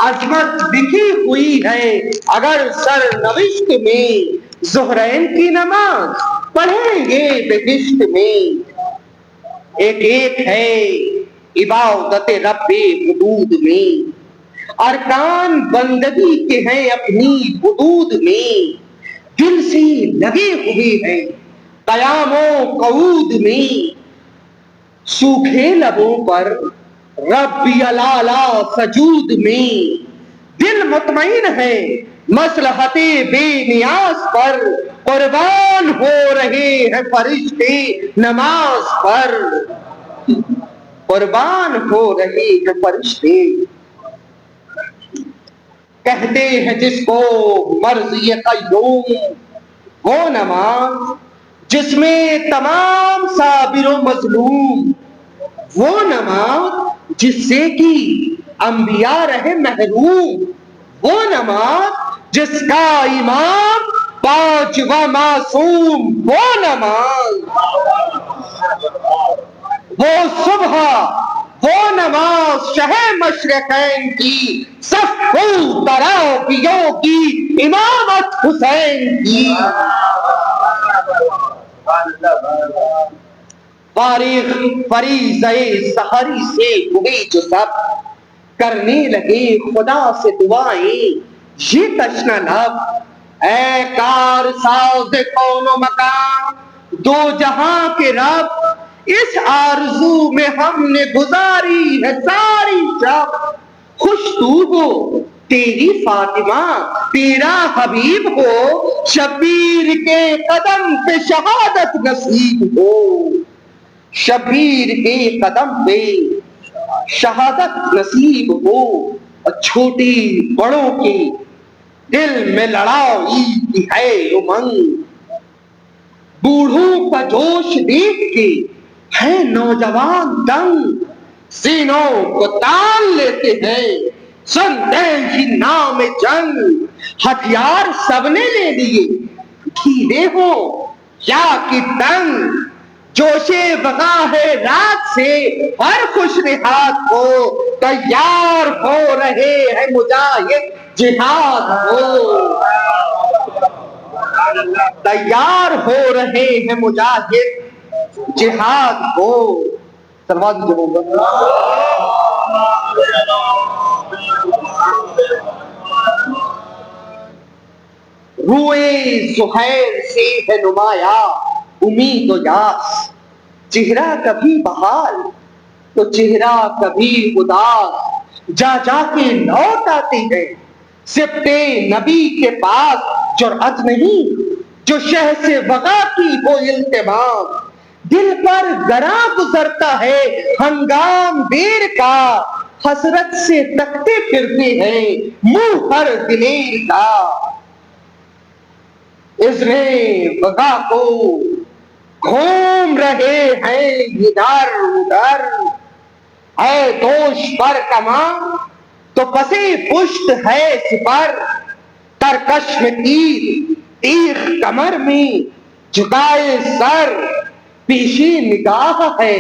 عظمت لکھی ہوئی ہے اگر سر نوشت میں، زہرین کی نماز پڑھیں گے بہشت میں۔ ایک ایک ہے عبادت رب حدود میں، ارکان بندگی کے ہیں اپنی حدود میں، دل سے لگے ہوئے ہیں قیام و قعود میں، سوکھے لبوں پر ربی الاعلیٰ سجود میں، دل مطمئن ہے مصلحت بے نیاز پر، قربان ہو رہے ہیں فرشتے نماز پر، قربان ہو رہے ہیں فرشتے۔ کہتے ہیں جس کو مرضی قیوم، وہ نماز جس میں تمام صابر و مظلوم، وہ نماز جس سے کہ انبیاء رہے محروم، وہ نماز جس کا امام پانچ و معصوم، وہ نماز، وہ صبح، وہ نماز شہ مشرقین کی، صفو تراویوں کی، امامت حسین کی۔ فارغ فریضہ سحری سے ہوئے جو سب، کرنے لگے خدا سے دعائیں یہ تشنہ لب، اے کار ساز کون و مکان دو جہاں کے رب، اس آرزو میں ہم نے گزاری ہے ساری شب، خوش تو ہو تیری فاطمہ تیرا حبیب ہو، شبیر کے قدم پہ شہادت نصیب ہو، شبیر کے قدم پہ شہادت نصیب ہو، اور چھوٹی بڑوں کے دل میں لڑائی کی ہے امنگ، بوڑھوں کا جوش دیکھ کے ہے نوجوان دنگ، سینوں کو تان لیتے ہیں سنتے ہی نام جنگ، ہتھیار سب نے لے لیے ڈھیلے ہو یا کہ تنگ، جوش بغا ہے رات سے ہر خوش نہاد کو، تیار ہو رہے ہیں مجاہد جہاد ہو، تیار ہو رہے ہیں مجاہد جہاد ہو۔ سلوات دیجیے۔ روئے زہیر سے ہے نمایاں امید و یاس، چہرہ کبھی بحال تو چہرہ کبھی اداس، جا جا کے لوٹ آتی ہے سبتے نبی کے پاس، جرأت نہیں جو شہ سے وغا کی ہو التماس، دل پر گراں گزرتا ہے ہنگام دیر کا، حسرت سے تکتے پھرتے ہیں منہ ہر دلیر کا، اذن وغا کو گھوم رہے ہیں ادھر ادھر، اے دوش پر کمان تو پسے پشت ہے سپر، ترکش میں تیر تیغ کمر میں جھکائے سر، پیشی نگاہ ہے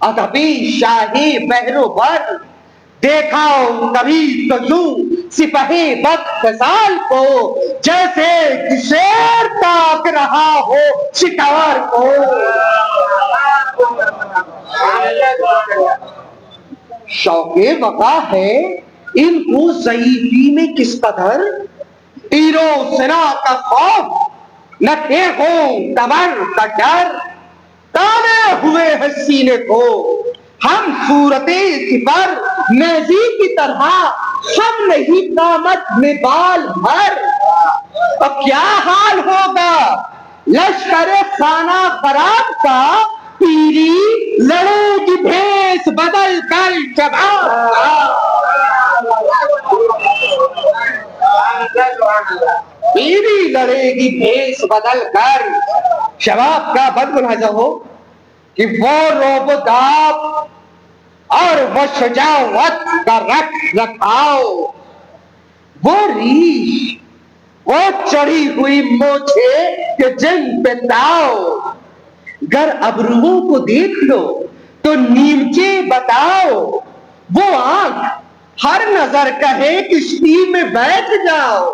ادبی شاہی بحر بر، دیکھا کبھی تو یوں سپاہی بدخصال کو، جیسے کہ شیر تاک رہا ہو شکار کو، شوق وغا ہے ان کو ضعیفی میں کس قدر، تیرو سنا کا خوف نہ ہوں کمر کا ڈر، تانے ہوئے ہیں سینے کو ہم صورت سپر، نیزی کی طرح ہم نہیں قامت میں بال بھر، اور کیا حال ہوگا لشکر خانہ خراب کا، پیری لڑے گی بھیس بدل کر شباب کا، پیری لڑے گی بھیس بدل کر شباب کا، بد ملاحظہ ہو کہ وہ روب و داب اور وہ شجاعت کا رکھ رکھاؤ، وہ ریش وہ چڑھی ہوئی مونچھے کہ جن پہ تاؤ، گر ابروؤں کو دیکھ لو تو نیمچے بتاؤ، وہ آنکھ ہر نظر کہے کشتی میں بیٹھ جاؤ،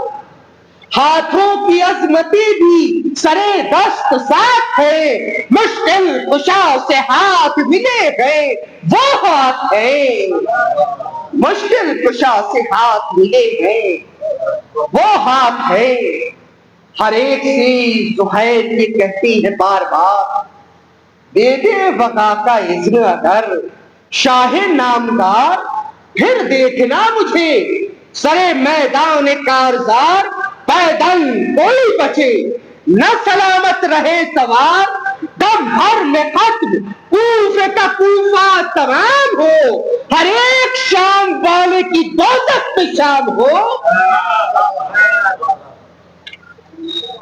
ہاتھوں کی عظمتی بھی سرے دست ساتھ ہے، مشکل کشا سے ہاتھ ملے گئے وہ ہاتھ ہے، مشکل کشا سے ہاتھ ملے گئے وہ ہاتھ ہے۔ ہر ایک سے زہیر یہ کہتی ہے بار بار، دے دے وقا کا اذن اگر شاہ نامدار، پھر دیکھنا مجھے سرے میدان کارزار، پیدل کوئی بچے نہ سلامت رہے سوار، دم بھر میں ختم کوفے کا کوفہ تمام ہو، ہر ایک شام والے کی دوزخ میں شام ہو۔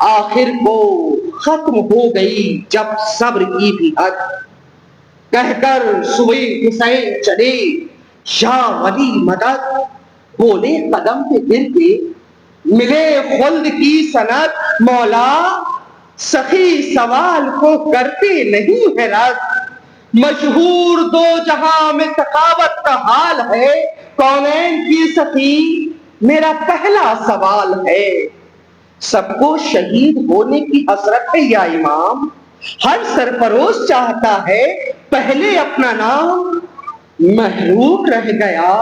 آخر کو ختم ہو گئی جب صبر کی بھی حد، کہہ کر سوئے حسین چلے یا ولی مدد، بولے قدم پہ گر کے ملے خلد کی سند، مولا سخی سوال کو کرتے نہیں ہے رد، مشہور دو جہاں میں سخاوت کا حال ہے، کونین کی سخی میرا پہلا سوال ہے۔ سب کو شہید ہونے کی حسرت ہے یا امام، ہر سرفروش چاہتا ہے پہلے اپنا نام، محروم رہ گیا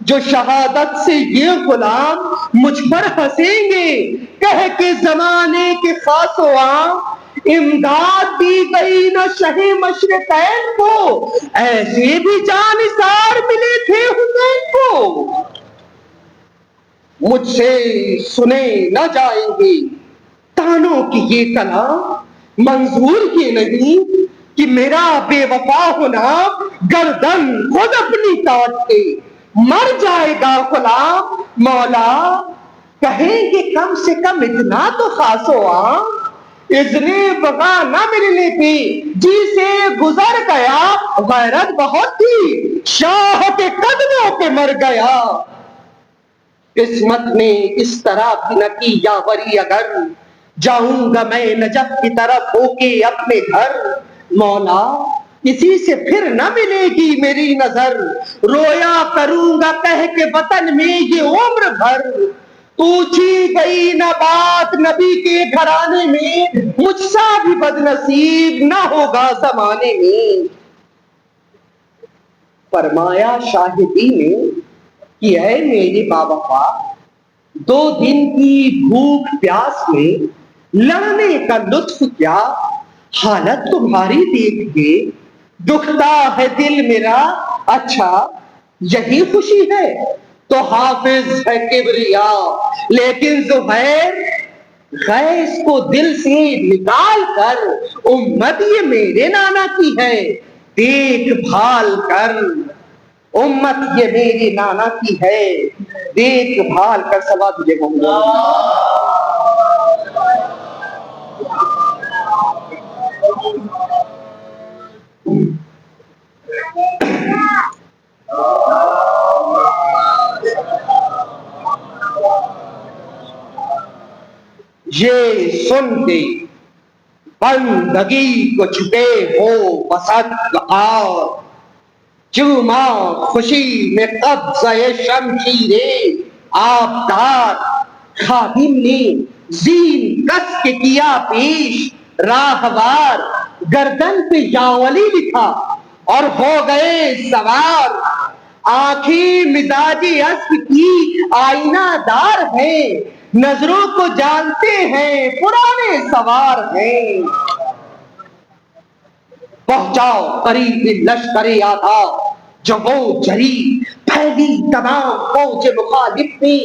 جو شہادت سے یہ غلام، مجھ پر ہنسیں گے کہہ کے زمانے کے خاص و عام، امداد دی گئی نہ شہ مشرقین کو، ایسے بھی جانثار ملے تھے حسین کو، مجھ سے سنے نہ جائیں گے تانوں کی یہ کلام، منظور یہ نہیں کہ میرا بے وفا ہونا گردن خود اپنی کاٹ کے مر جائے گا غلام، مولا کہیں گے کم سے کم اتنا تو خاص و عام، اذن بغا نہ ملنے پہ جی سے گزر گیا، غیرت بہت تھی شاہ کے قدموں پہ مر گیا، قسمت نے اس طرح بھی نہ کی یاوری اگر جاؤں گا میں نجف کی طرف ہو کے اپنے گھر، مولا کسی سے پھر نہ ملے گی میری نظر، رویا کروں گا کہہ کے وطن میں یہ عمر بھر، پوچھی گئی نہ بات نبی کے گھرانے میں، مجھ سا بھی بد نصیب نہ ہوگا زمانے میں۔ فرمایا شاہدی نے کہ اے میرے باوفا، 2 دن کی بھوک پیاس میں لڑنے کا لطف کیا، حالت تمہاری دیکھ کے دکھتا ہے دل میرا، اچھا یہی خوشی ہے تو حافظ ہے کبریا، لیکن زہیر غیث کو دل سے نکال کر امت یہ میرے نانا کی ہے دیکھ بھال کر، امت یہ میری نانا کی ہے دیکھ بھال کر، سوا تجھے یہ سن کے بندگی کو چھپے ہو وسط وقار، چوما خوشی میں قبضہ شمشیر آبدار، خادم نے زین کس کے کیا پیش راہوار، گردن پہ یاولی لکھا اور ہو گئے سوار، آنکھیں مزاجی اسب کی آئینہ دار ہیں، نظروں کو جانتے ہیں پرانے سوار ہیں، پہنچاؤ قریب لشکر آدھا جو وہ جری، پھیلی تمام فوج مخالف میں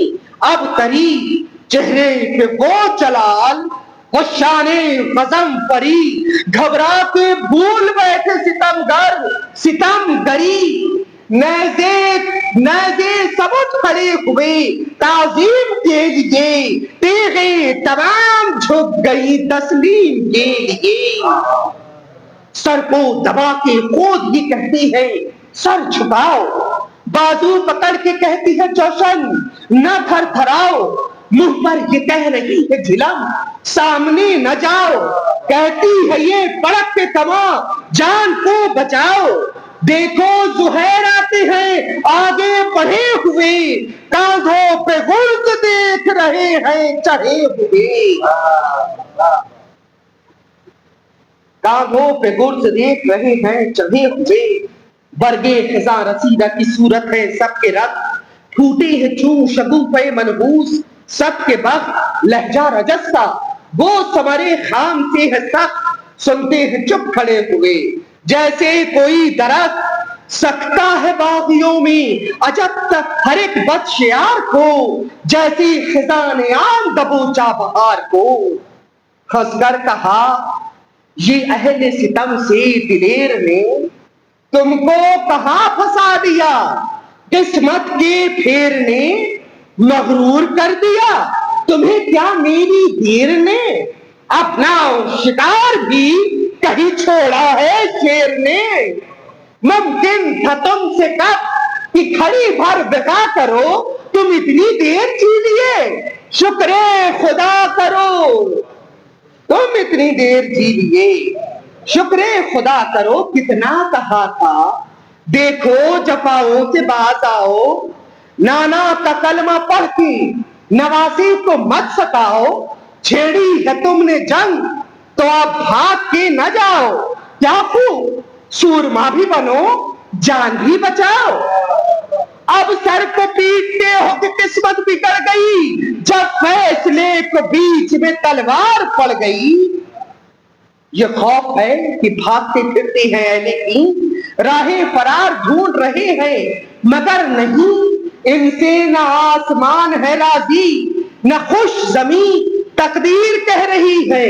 اب تری، چہرے پہ وہ جلال وہ شان غضب پری، گھبرا کے بھول بیٹھے ستمگر ستم گری، نیزے سبت کھڑے ہوئے تعظیم کے لیے، تیغیں تمام جھک گئی تسلیم کے لیے، سر کو دبا کے خود یہ کہتی ہے سر جھکاؤ، بازو پکڑ کے کہتی ہے جوشن نہ تھر تھراؤ، منہ پر یہ کہہ رہی ہے جھلم سامنے نہ جاؤ، کہتی ہے یہ پڑک کے کما جان کو بچاؤ، دیکھو زہیر آتے ہیں آگے بڑھے ہوئے، کاندھوں پہ غرض دیکھ رہے ہیں چڑھے ہوئے، کاندھوں پہ گرز دیکھ رہے ہیں چڑھے ہوئے، برگے خزاں رسیدہ کی صورت ہے سب کے رب، ٹوٹے ہیں چوں شگوفے منحوس سب کے بخت، لہجہ رجستا وہ ثمرے خام سے ہے سخت، سنتے ہیں چپ کھڑے ہوئے، جیسے کوئی درخت سکتا ہے باغیوں میں عجب تک ہر ایک بد شیار کو، جیسی خزان عام دبوچا بہار کو، ہنس کر کہا یہ اہل ستم سے دلیر نے تم کو کہاں پھنسا دیا، قسمت کے پھیر نے مغرور کر دیا، تمہیں کیا میری دیر نے اپنا شکار بھی کہیں چھوڑا ہے شیر نے، ممکن تھا تم سے کب کہ کھڑی بھر بقا کرو، تم اتنی دیر جی لیے شکر خدا کرو، تم اتنی دیر جی لیے شکر خدا کرو، کتنا کہا تھا دیکھو جفاؤں سے باز آؤ، نانا کا کلمہ پڑھ کے نواسی کو مت سکاؤ، چھیڑی ہے تم نے جنگ تو اب بھاگ کے نہ جاؤ، کیا خوب سورما بھی بنو جان بھی بچاؤ، اب سر کو پیٹتے ہو کہ قسمت بگڑ گئی، جب فیصلے کو بیچ میں تلوار پڑ گئی، یہ خوف ہے کہ بھاگتے پھرتے ہیں اہل کی راہ فرار ڈھونڈ رہے ہیں، مگر نہیں ان سے نہ آسمان ہے راضی نہ خوش زمین، تقدیر کہہ رہی ہے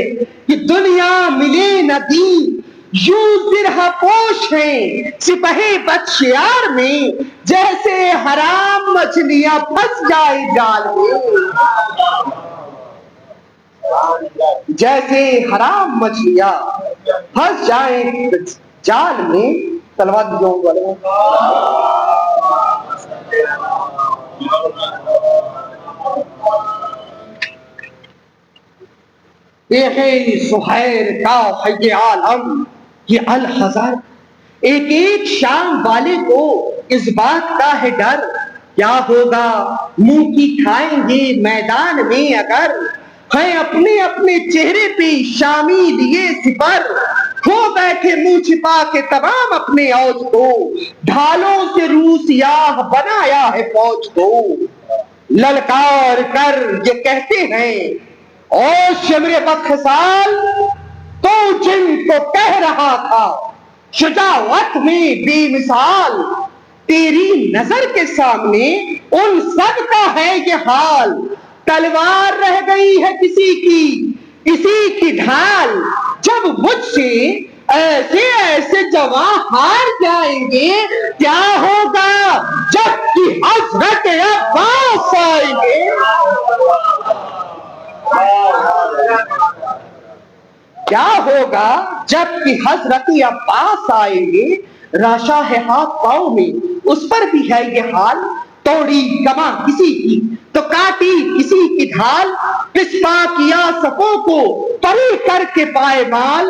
کہ دنیا ملے نہ دین، یوں زرہ پوش ہیں سپہے بدشیار میں، جیسے حرام مچھلیاں پھنس جائے جال میں، جیسے حرام مچھلیاں پھنس جائیں جال میں، تلوار دیجو والے زہیر کا حی عالم، یہ الحذر ایک ایک شام والے کو اس بات کا ہے ڈر، کیا ہوگا منہ کی کھائیں گے میدان میں اگر، ہیں اپنے اپنے چہرے پہ شامی لیے سپر، کھو بیٹھے منہ چھپا کے تمام اپنے اوج کو، ڈھالوں سے روح سیاہ بنایا ہے فوج کو، للکار کر یہ کہتے ہیں او شمر بدخصال، تو جن کو کہہ رہا تھا شجاعت میں بے مثال، تیری نظر کے سامنے ان سب کا ہے یہ حال، تلوار رہ گئی ہے کسی کی ڈھال، جب مجھ سے ایسے ایسے جوان ہار جائیں گے، کیا ہوگا جب کہ حضرت عباس آئیں گے، کیا ہوگا جب کہ حضرت عباس آئیں گے، راشا ہے ہاتھ پاؤں میں اس پر بھی ہے یہ حال، توڑی کماں کسی کی تو کاٹی کسی کی ڈھال، پسپا کیا سپوں کو پری کر کے پائے مال،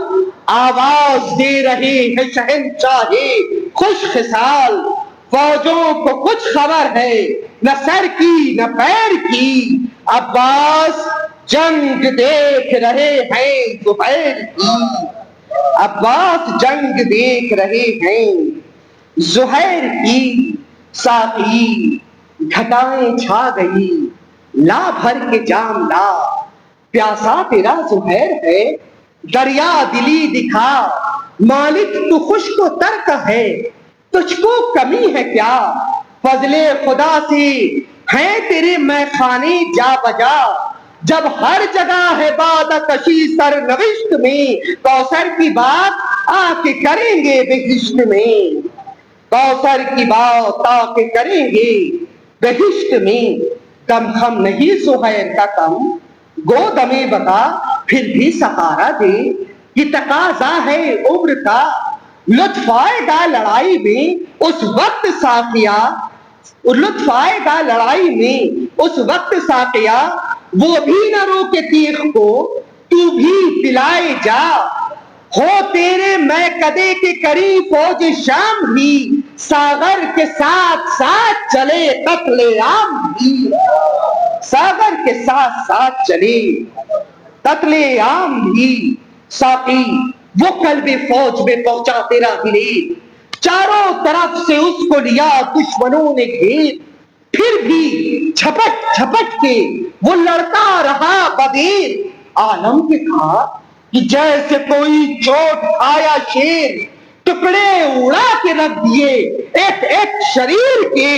آواز دے رہے ہیں شہنشاہ خوش خصال، فوجوں کو کچھ خبر ہے نہ سر کی نہ پیر کی، عباس جنگ دیکھ رہے ہیں زہیر کی، عباس جنگ دیکھ رہے ہیں زہیر کی، ساقی گھٹائیں چھا گئی لا بھر کے جام لا، پیاسا تیرا زہیر ہے دریا دلی دکھا، مالک تو خشک و ترک ہے تجھ کو کمی ہے کیا، فضل خدا سے ہیں تیرے میخانے جا بجا، جب ہر جگہ ہے باد کشی سرنوشت میں، کوثر کی بات آ کے کریں گے بہشت میں، کوثر کی بات آ کے کریں گے بہشت میں، دم خم نہیں زہیر کا کم گو دمے بقا پھر بھی سہارا دے، یہ تقاضا ہے عمر کا، لطف آئے گا لڑائی میں اس وقت ساقیہ، لطف آئے گا لڑائی میں اس وقت ساقیہ، وہ بھی نہ روکے تیغ کو تو بھی پلائے جا، ہو تیرے میں کدے کے قریب فوج شام بھی، ساغر کے ساتھ ساتھ چلے قتل عام بھی، ساغر کے ساتھ ساتھ چلے قتل عام بھی، ساقی وہ قلب فوج میں پہنچا تیرا دلیر، چاروں طرف سے اس کو لیا دشمنوں نے گھیر، پھر بھی جھپٹ جھپٹ کے وہ لڑتا رہا بدیر، عالم کے کہا کہ جیسے کوئی چوٹ آیا شیر، ٹکڑے اڑا کے رکھ دیے ایک ایک شریر کے،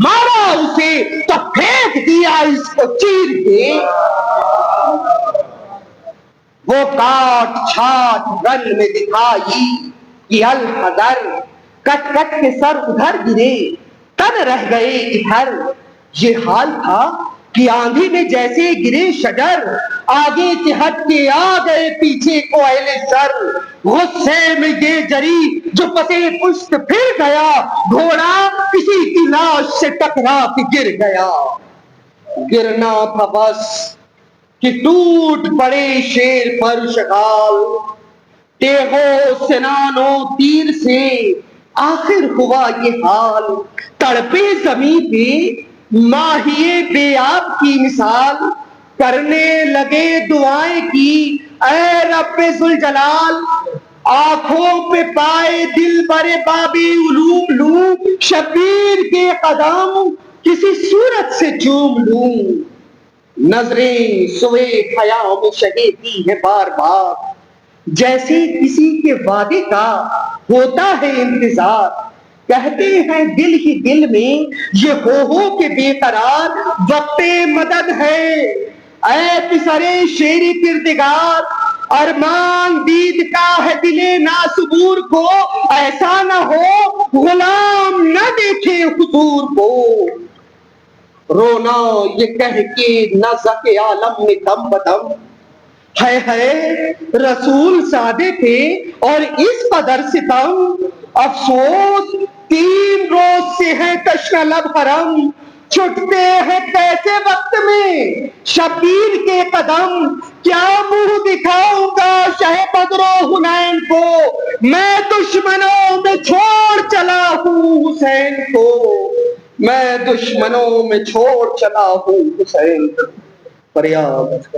مارا اسے تو پھینک دیا اس کو چیر کے، وہ کاٹ چھاٹ رن میں دکھائی یہ الحذر، کٹ کٹ کے سر ادھر گرے تن رہ گئے ادھر، یہ حال تھا کہ آندھی میں جیسے گرے شجر، آگے سے ہٹ کے آ گئے پیچھے کو اہل شر، غصے میں یہ جری جو پتے پشت پھر گیا، گھوڑا کسی کی لاش سے ٹکرا کے گر گیا، گرنا تھا بس کہ ٹوٹ پڑے شیر پر شغال، تیغوں سنانوں تیر سے آخر ہوا یہ حال، تڑپے زمین پہ ماہیے بے آب کی مثال، کرنے لگے دعائیں کی اے رب ذوالجلال، آنکھوں پہ پائے دل برے بابی علوم لوں، شبیر کے قدم کسی صورت سے چوم لوں، نظریں سوئے خیام شہیدی ہے بار بار، جیسے کسی کے وعدے کا ہوتا ہے انتظار، کہتے ہیں دل ہی دل میں یہ ہو کے بے قرار، وقت مدد ہے اے پسرے شیری کردگار، ارمان دید کا ہے دل ناصبور کو، ایسا نہ ہو غلام نہ دیکھے حضور کو، رونا یہ کہہ کے نزع عالم میں دم بدم، ہے رسول سادے تھے اور اس قدر ستم، افسوس 3 روز سے ہے تشنہ لب حرم، چھٹتے ہیں کیسے وقت میں شبیر کے قدم، کیا منہ دکھاؤں گا شہ بدر و حنین کو، میں دشمنوں میں چھوڑ چلا ہوں حسین کو، میں دشمنوں میں چھوڑ چلا ہوں حسین کو، فریاد